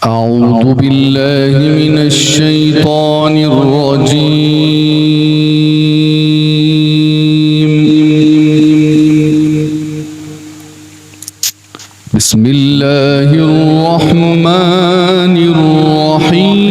أعوذ بالله من الشيطان الرجيم. بسم الله الرحمن الرحيم.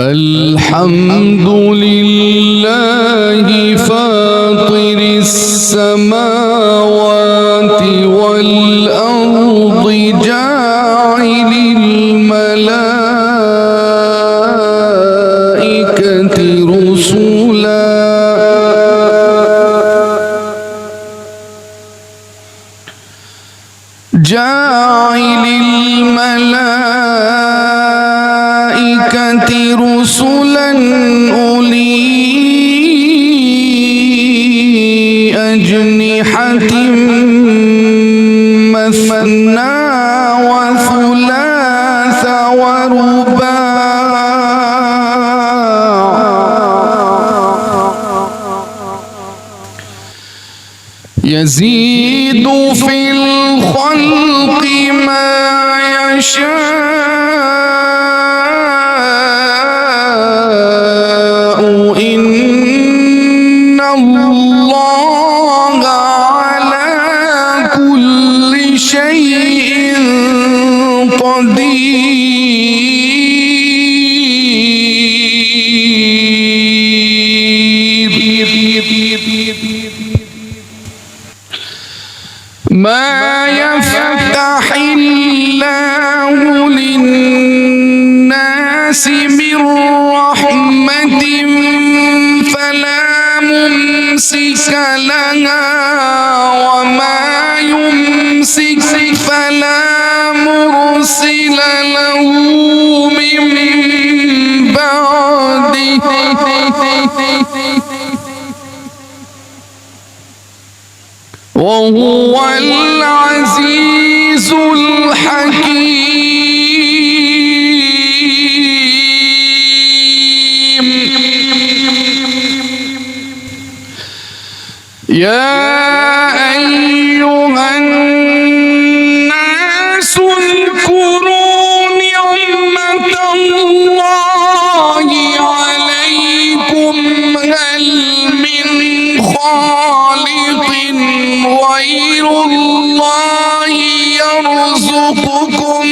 الحمد لله فاطر السماوات والأرض جاعل الملائكة رسلا أولي أجنحة مثنى وثلاث ورباع يزيد في الخلق ما يشاء إن الله على كل شيء قدير. ما يفتح الله للناس من رحمة فلا ممسك لها وما يمسك فلا مرسل له من بعده وهو العزيز الحكيم. يا أيها الناس اذكروا نعمة الله عليكم هل من خالق غير الله يرزقكم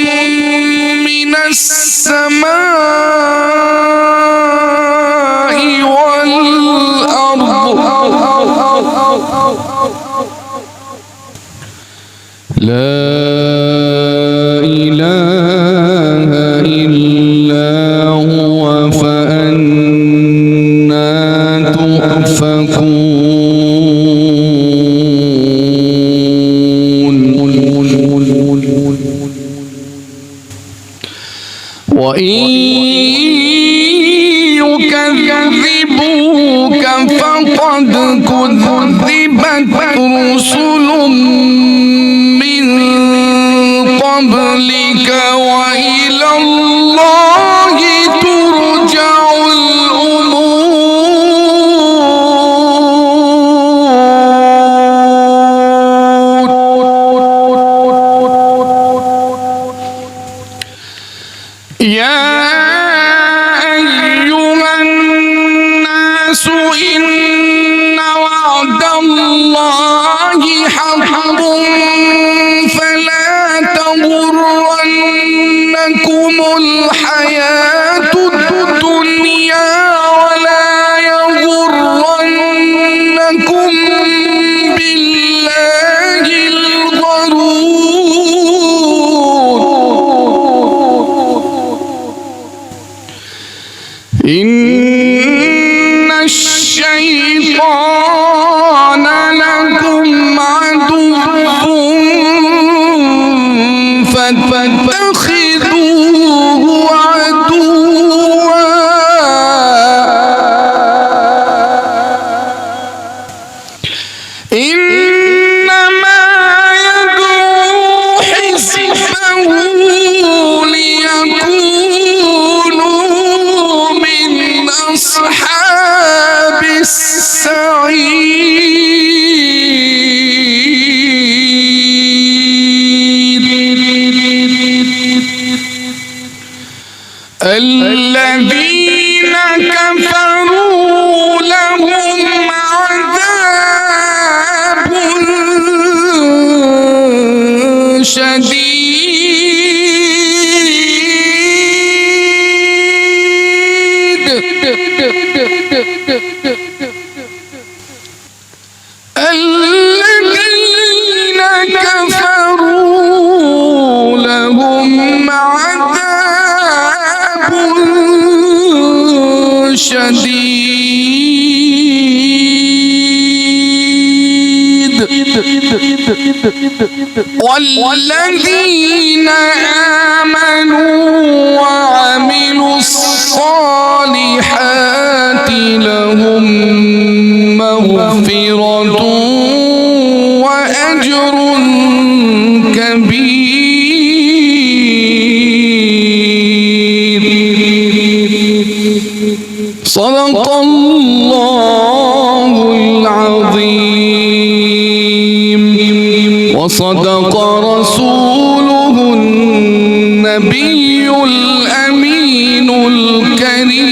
من السماء والأرض لا إله إلا هو فأنى تؤفكون. وإن يكذبوك فقد كذبت رسل من قبلك وإلى الله ترجع الأمور. يا أيها الناس إن وعد الله حق فلا تغرنكم الحياة الدنيا ولا يغرنكم بالله الغرور. إن الشيطان لكم عدو فاتخذوه عدوا إنما يدعو حزبه ليكونوا الذين كفروا لهم عذاب شديد الذين كفروا لهم عذاب شديد والذين آمنوا وعملوا الصالحات لهم مغفرة وأجر كبير. صدق الله العظيم وصدق رسوله النبي الأمين الكريم.